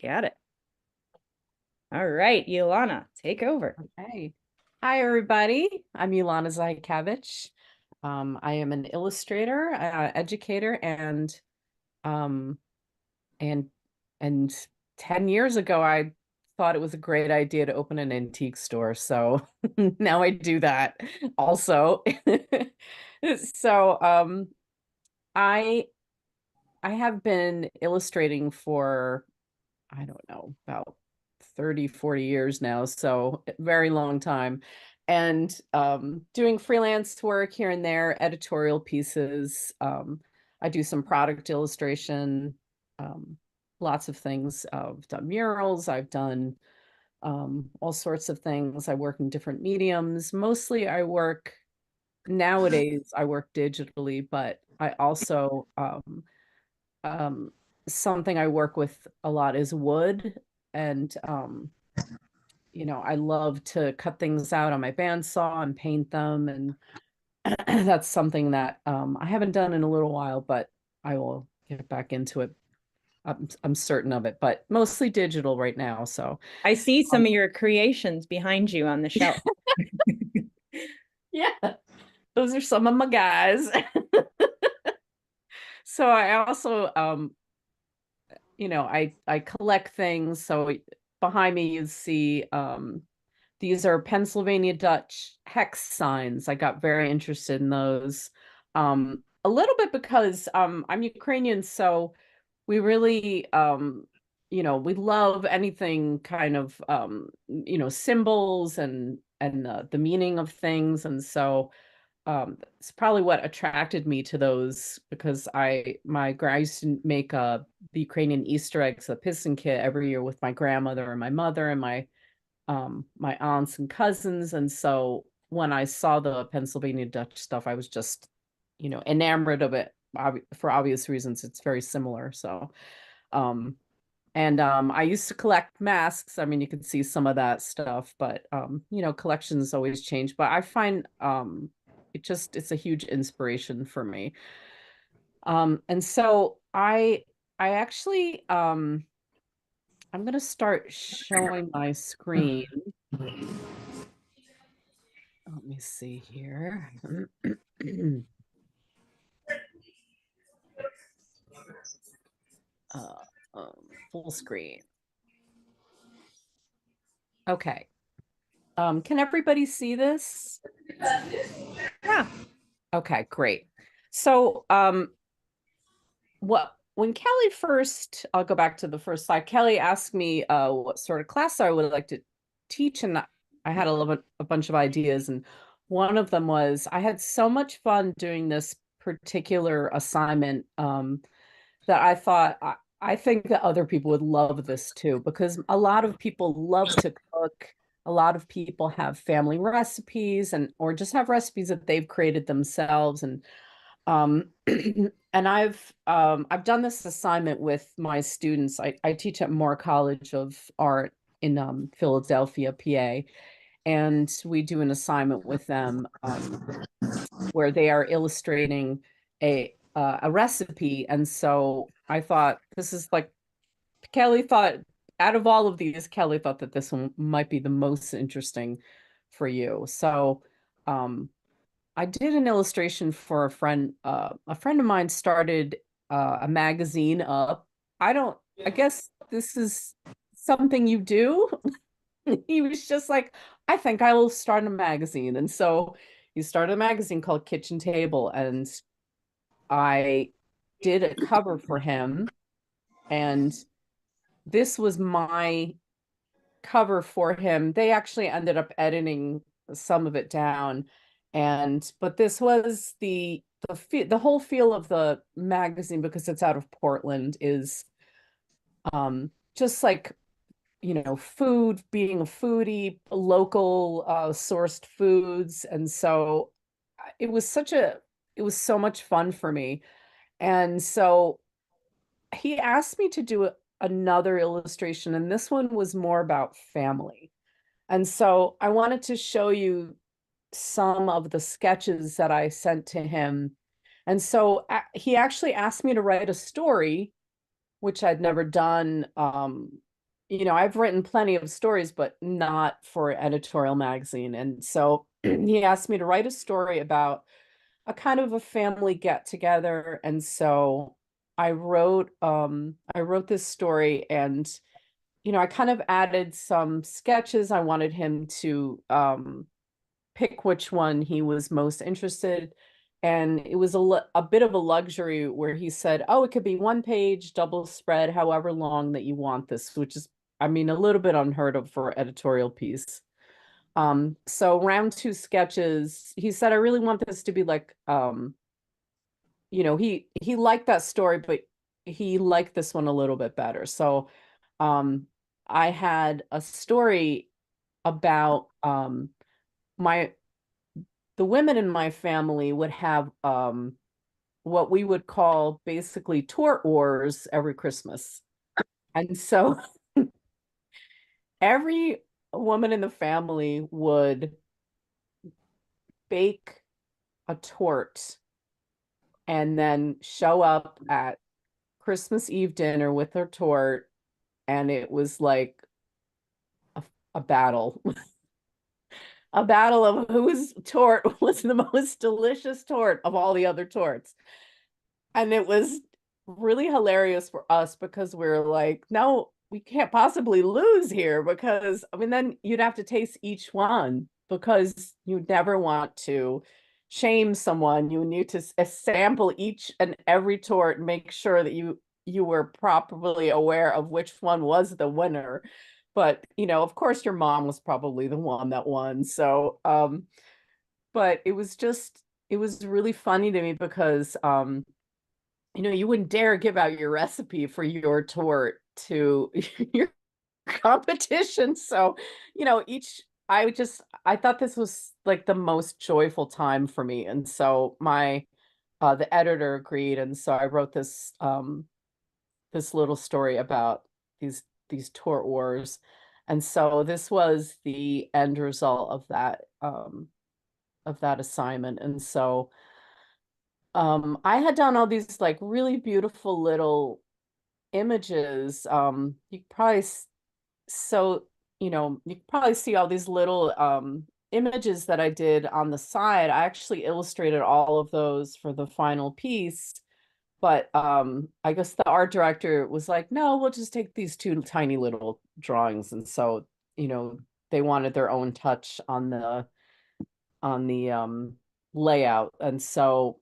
back at it. All right, Ulana, take over. Okay. Hi, everybody. I'm Ulana Zahajkewycz. I am an illustrator, educator, um, and and 10 years ago, I thought it was a great idea to open an antique store. So now I do that also. So I I have been illustrating for, I don't know, about 30, 40 years now, so very long time. And doing freelance work here and there, editorial pieces. I do some product illustration, um, lots of things. I've done murals, I've done all sorts of things. I work in different mediums. Mostly nowadays, I work digitally, but I also um, something I work with a lot is wood. And, I love to cut things out on my bandsaw and paint them. And that's something that I haven't done in a little while, but I will get back into it. I'm certain of it, but mostly digital right now. So, I see some um, of your creations behind you on the shelf. yeah, those are some of my guys. So I also, I collect things. So behind me, you see these are Pennsylvania Dutch hex signs. I got very interested in those. A little bit because I'm Ukrainian, so we really we love anything kind of symbols and the meaning of things. And so it's probably what attracted me to those, because I used to make the Ukrainian Easter eggs, a piston kit every year with my grandmother and my mother and my aunts and cousins. And so when I saw the Pennsylvania Dutch stuff, I was just, enamored of it, for obvious reasons. It's very similar. So um and I used to collect masks. I mean, you can see some of that stuff, but collections always change. But I find it's a huge inspiration for me. And so I actually I'm gonna start showing my screen. Let me see here. uh, Full screen. Okay. Can everybody see this? Yeah. Okay, great. So, when Kelly first, I'll go back to the first slide. Kelly asked me what sort of class I would like to teach, and I had a bunch of ideas, and one of them was I had so much fun doing this particular assignment that I thought I think that other people would love this too, because a lot of people love to cook. A lot of people have family recipes and or just have recipes that they've created themselves. And and I've done this assignment with my students. I teach at Moore College of Art in Philadelphia, PA, and we do an assignment with them where they are illustrating a recipe. And so I thought this is like Kelly thought out of all of these, Kelly thought that this one might be the most interesting for you. So um, I did an illustration for a friend. A friend of mine started a magazine up. I guess this is something you do. He was just like, I think I will start a magazine. And so he started a magazine called Kitchen Table. And I did a cover for him. And this was my cover for him. They actually ended up editing some of it down. But this was the whole feel of the magazine, because it's out of Portland, is just like, food, being a foodie, local sourced foods. And so it was it was so much fun for me. And so he asked me to do another illustration, and this one was more about family. And so I wanted to show you some of the sketches that I sent to him. And so he actually asked me to write a story, which I'd never done. you know, I've written plenty of stories, but not for editorial magazine. And so he asked me to write a story about a kind of a family get together. And so I wrote this story, and you know, I kind of added some sketches. I wanted him to pick which one he was most interested. And it was a bit of a luxury where he said, oh, it could be one page, double spread, however long that you want this, which is, I mean, a little bit unheard of for editorial piece. So round two sketches, he said, I really want this to be like, you know, he liked that story, but he liked this one a little bit better. So um, I had a story about my the women in my family would have what we would call basically tour wars every Christmas. And so every woman in the family would bake a tort and then show up at Christmas Eve dinner with their tort. And it was like a, a battle, a battle of whose tort was the most delicious tort of all the other torts. And it was really hilarious for us because we are like, no, we can't possibly lose here, because I mean, then you'd have to taste each one because you never want to shame someone. You need to sample each and every tort and make sure that you were properly aware of which one was the winner. But you know, of course, your mom was probably the one that won. So, but it was really funny to me because you know, you wouldn't dare give out your recipe for your tort to your competition. So, you know, I thought this was like the most joyful time for me. And so my the editor agreed. And so I wrote this little story about these tort wars. And so this was the end result of that assignment. And so I had done all these like really beautiful little images. You probably so you know, you probably see all these little images that I did on the side. I actually illustrated all of those for the final piece, but I guess the art director was like, no, we'll just take these two tiny little drawings. And so, you know, they wanted their own touch on the layout. And so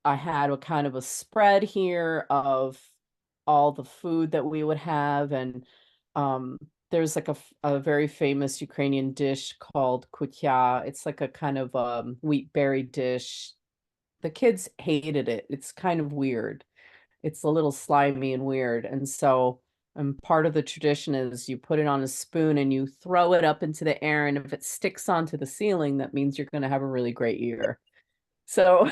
I had a kind of a spread here of all the food that we would have. And there's like a very famous Ukrainian dish called kutya. It's like a kind of wheat berry dish. The kids hated it. It's kind of weird. It's a little slimy and weird. And so part of the tradition is you put it on a spoon and you throw it up into the air. And if it sticks onto the ceiling, that means you're going to have a really great year. So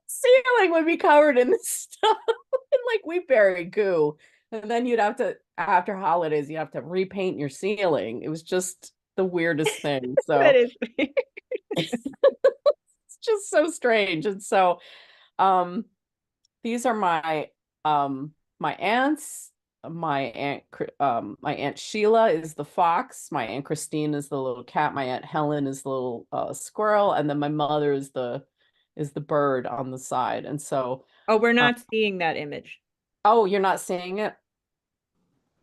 ceiling would be covered in this stuff and like we bury goo. And then you'd have to, after holidays, you have to repaint your ceiling. It was just the weirdest thing. That So is it's just so strange. And so um these are my aunts. My aunt Sheila is the fox, my aunt Christine is the little cat, my aunt Helen is the little squirrel, and then my mother is the bird on the side. And so Oh, we're uh, not seeing that image. oh, you're not seeing it?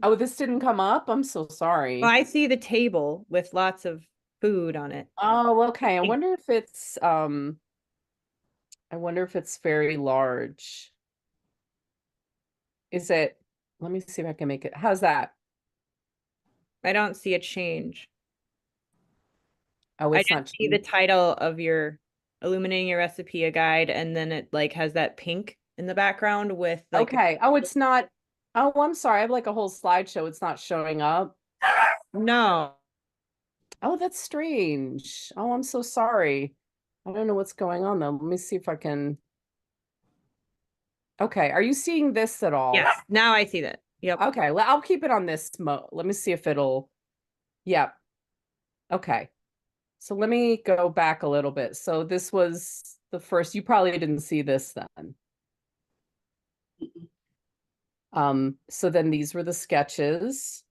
Oh, this didn't come up. I'm so Well, sorry. I see the table with lots of food on it. Oh, okay. Thank- I wonder if it's very large. Is it? Let me see if I can make it. How's that? I don't see a change. Oh, I it's just not. see the title of your Illuminating Your Recipe, a guide, and then it like has that pink in the background with like Okay. Oh, it's not. Oh, I'm sorry. I have like a whole slideshow. It's not showing up. no. Oh, that's strange. Oh, I'm so sorry. I don't know what's going on though. Let me see if I can. Okay. Are you seeing this at all? Yes, now I see that. Yep. Okay. I'll keep it on this mode. Let me see if it'll. Yep. Okay. So let me go back a little bit. So this was the first. You probably didn't see this then. So then these were the sketches.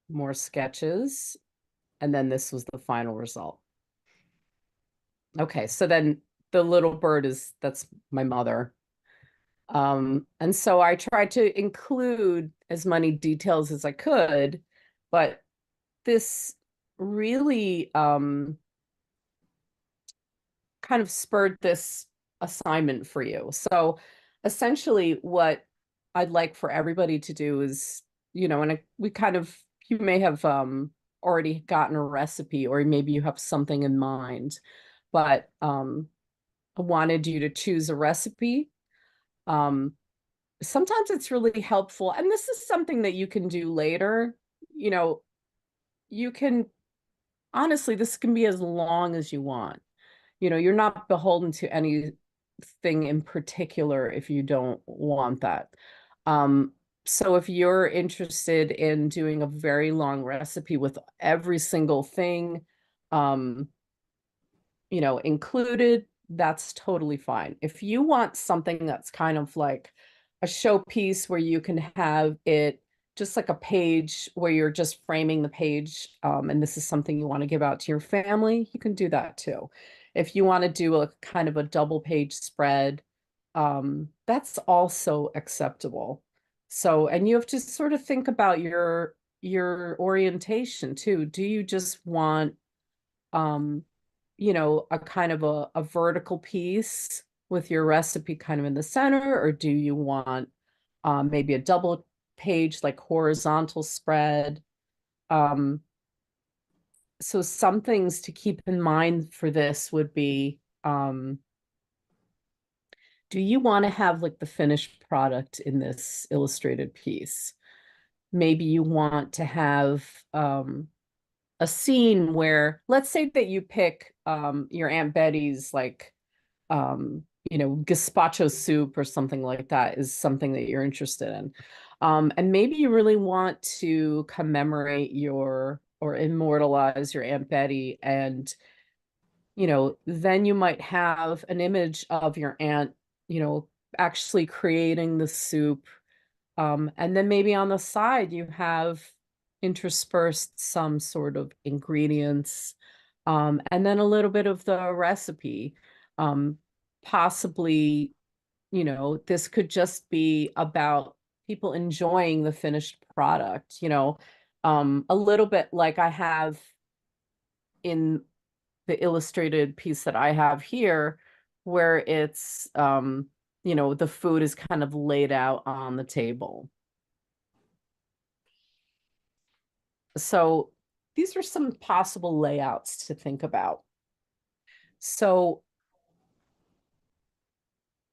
More sketches. And then this was the final result. Okay, so then the little bird that's my mother. And so I tried to include as many details as I could, but this really kind of spurred this assignment for you. So essentially what I'd like for everybody to do is, we kind of, you may have already gotten a recipe, or maybe you have something in mind, but I wanted you to choose a recipe. Um, Sometimes it's really helpful, and this is something that you can do later. You know, you can honestly, this can be as long as you want. You're not beholden to anything in particular if you don't want that. Um, so if you're interested in doing a very long recipe with every single thing, um, included, that's totally fine. If you want something that's kind of like a showpiece where you can have it just like a page where you're just framing the page, and this is something you want to give out to your family, you can do that too. If you want to do a kind of a double page spread, that's also acceptable. So, and you have to sort of think about your orientation too. Do you just want um a kind of a vertical piece with your recipe kind of in the center, or do you want maybe a double page like horizontal spread? Um, so some things to keep in mind for this would be, do you want to have like the finished product in this illustrated piece? Maybe you want to have a scene where, let's say that you pick your Aunt Betty's like gazpacho soup or something like that is something that you're interested in. And maybe you really want to commemorate or immortalize your Aunt Betty. And, then you might have an image of your aunt, you know, actually creating the soup. And then maybe on the side, you have interspersed some sort of ingredients, and then a little bit of the recipe. Um, Possibly, this could just be about people enjoying the finished product, a little bit like I have in the illustrated piece that I have here, where it's, the food is kind of laid out on the table. So these are some possible layouts to think about. So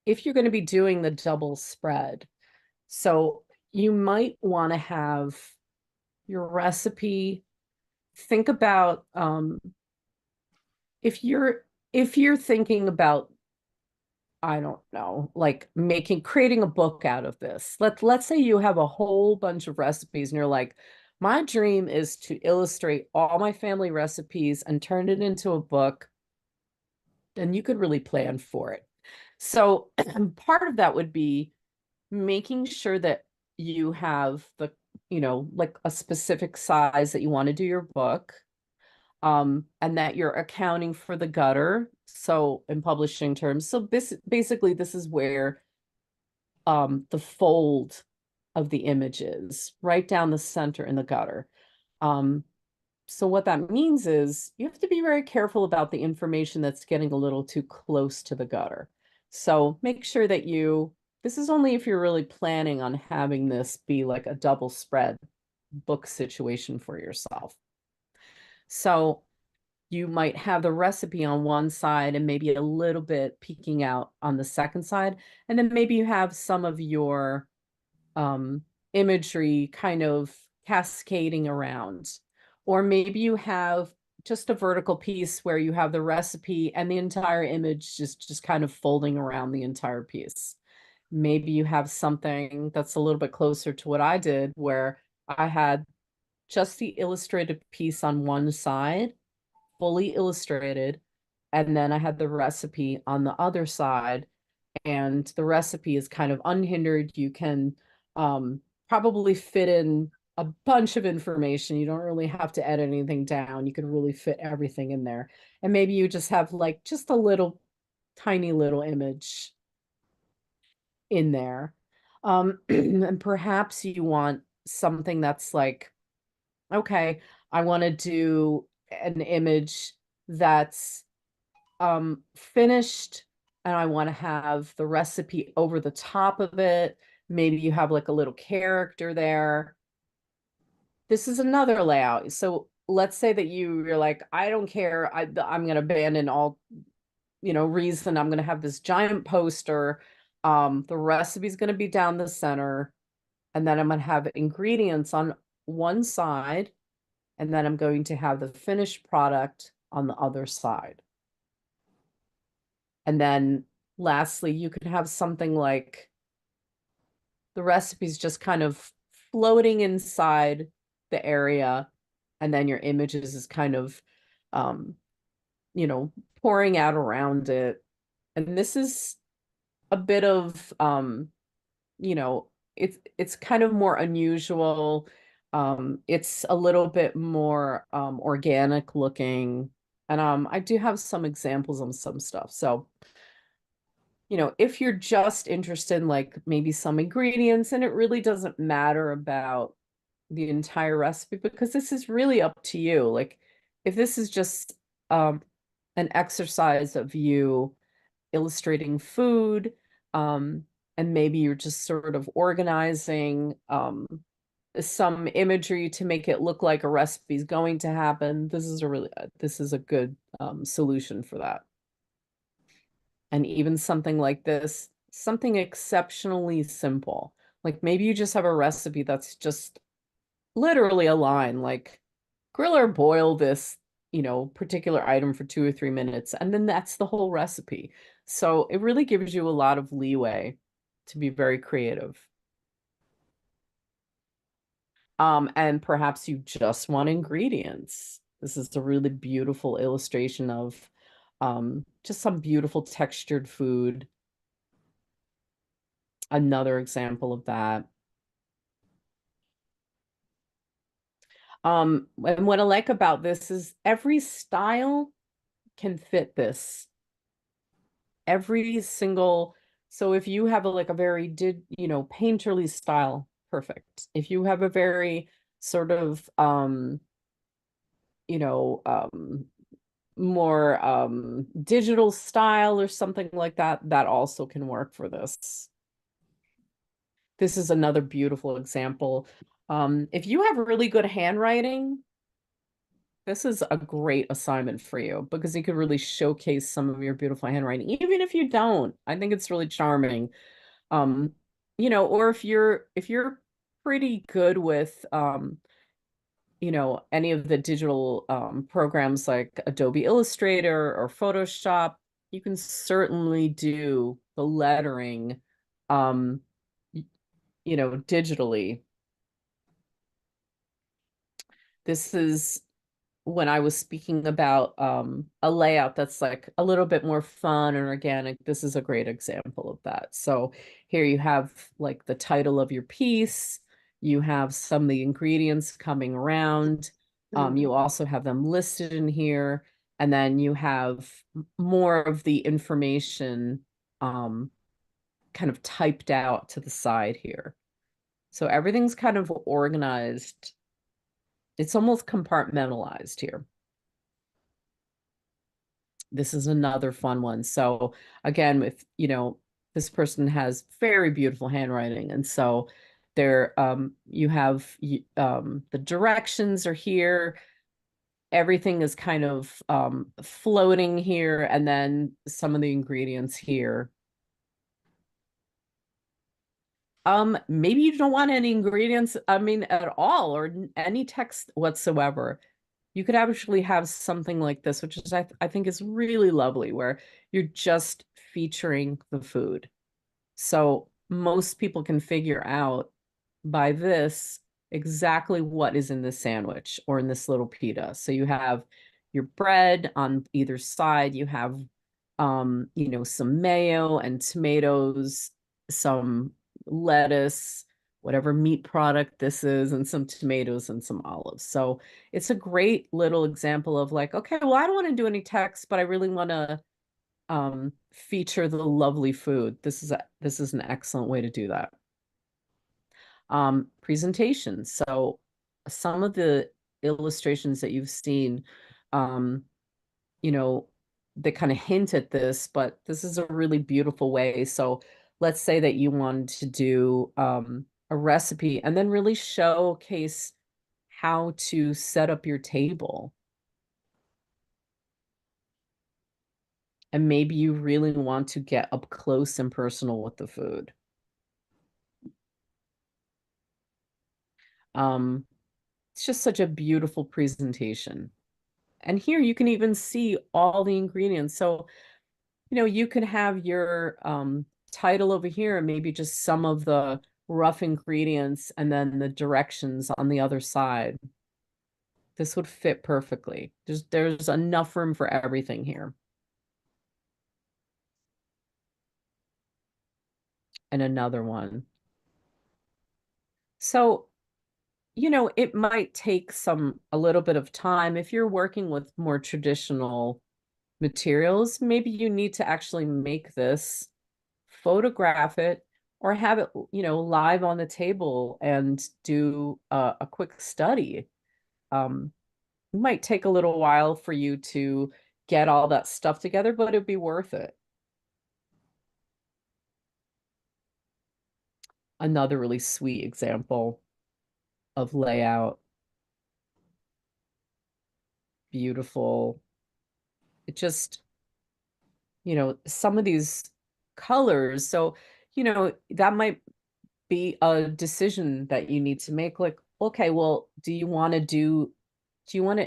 if you're going to be doing the double spread, so you might want to have your recipe. Think about if you're thinking about, I don't know, like creating a book out of this. Let's say you have a whole bunch of recipes and you're like, my dream is to illustrate all my family recipes and turn it into a book. And you could really plan for it. So part of that would be making sure that you have like a specific size that you want to do your book, and that you're accounting for the gutter. So in publishing terms, so this is where the fold of the image is right down the center in the gutter. Um, so what that means is you have to be very careful about the information that's getting a little too close to the gutter. So make sure that this is only if you're really planning on having this be like a double spread book situation for yourself. So you might have the recipe on one side and maybe a little bit peeking out on the second side. And then maybe you have some of your um, imagery kind of cascading around. Or maybe you have just a vertical piece where you have the recipe and the entire image just kind of folding around the entire piece. Maybe you have something that's a little bit closer to what I did, where I had just the illustrated piece on one side, fully illustrated, and then I had the recipe on the other side. and the recipe is kind of unhindered. You can probably fit in a bunch of information. You don't really have to edit anything down. You can really fit everything in there. And maybe you just have like just a little tiny little image in there. And perhaps you want something that's like, okay, I want to do an image that's finished and I want to have the recipe over the top of it. Maybe you have like a little character there. This is another layout. So let's say that you're like, I don't care. I'm going to abandon all, reason. I'm going to have this giant poster. The recipe's going to be down the center. And then I'm going to have ingredients on one side. And then I'm going to have the finished product on the other side. And then lastly, you could have something like the recipe's just kind of floating inside the area. And then your images is kind of, um, pouring out around it. And this is a bit of, it's kind of more unusual. It's a little bit more organic looking. And I do have some examples on some stuff. So, if you're just interested in like maybe some ingredients, and it really doesn't matter about the entire recipe because this is really up to you. Like if this is just an exercise of you illustrating food, and maybe you're just sort of organizing some imagery to make it look like a recipe is going to happen. This is a good solution for that. And even something like this, something exceptionally simple. Like maybe you just have a recipe that's just literally a line, like grill or boil this, particular item for 2 or 3 minutes, and then that's the whole recipe. So it really gives you a lot of leeway to be very creative. And perhaps you just want ingredients. This is a really beautiful illustration of just some beautiful textured food. Another example of that. And what I like about this is every style can fit this. Every single, so if you have like a very painterly style, perfect. If you have a very sort of you know, more digital style or something like that, that also can work for this. This is another beautiful example. If you have really good handwriting, this is a great assignment for you because you could really showcase some of your beautiful handwriting. Even if you don't, I think it's really charming. Or if you're pretty good with any of the digital programs like Adobe Illustrator or Photoshop, you can certainly do the lettering digitally. This is when I was speaking about a layout that's like a little bit more fun and organic. This is a great example of that. So here you have like the title of your piece. You have some of the ingredients coming around. You also have them listed in here. And then you have more of the information kind of typed out to the side here. So everything's kind of organized. It's almost compartmentalized here. This is another fun one. So again, with, this person has very beautiful handwriting. And so there, you have, the directions are here. Everything is kind of floating here. And then some of the ingredients here. Maybe you don't want any ingredients, at all, or any text whatsoever. You could actually have something like this, which is I think is really lovely, where you're just featuring the food. So most people can figure out by this exactly what is in this sandwich or in this little pita. So you have your bread on either side, you have some mayo and tomatoes, some lettuce, whatever meat product this is, and some tomatoes and some olives. So it's a great little example of like, okay, well, I don't want to do any text, but I really want to feature the lovely food. This is an excellent way to do that. Presentation. So some of the illustrations that you've seen, um, you know, they kind of hint at this, but this is a really beautiful way. So let's say that you wanted to do a recipe and then really showcase how to set up your table. And maybe you really want to get up close and personal with the food. Um, it's just such a beautiful presentation. And here you can even see all the ingredients. So, you can have your title over here and maybe just some of the rough ingredients and then the directions on the other side. This would fit perfectly. There's enough room for everything here. And another one. So, it might take a little bit of time. If you're working with more traditional materials, maybe you need to actually make this, photograph it, or have it, live on the table and do a quick study. Um, it might take a little while for you to get all that stuff together, but it'd be worth it. Another really sweet example of layout. Beautiful. It just, some of these colors. So, that might be a decision that you need to make. Like, okay, well, do you want to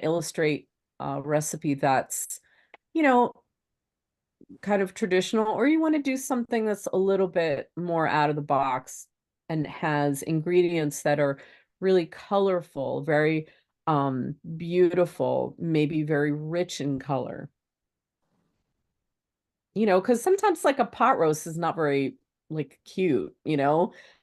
illustrate a recipe that's, you know, kind of traditional, or you want to do something that's a little bit more out of the box and has ingredients that are really colorful, very beautiful, maybe very rich in color. Because sometimes like a pot roast is not very like cute.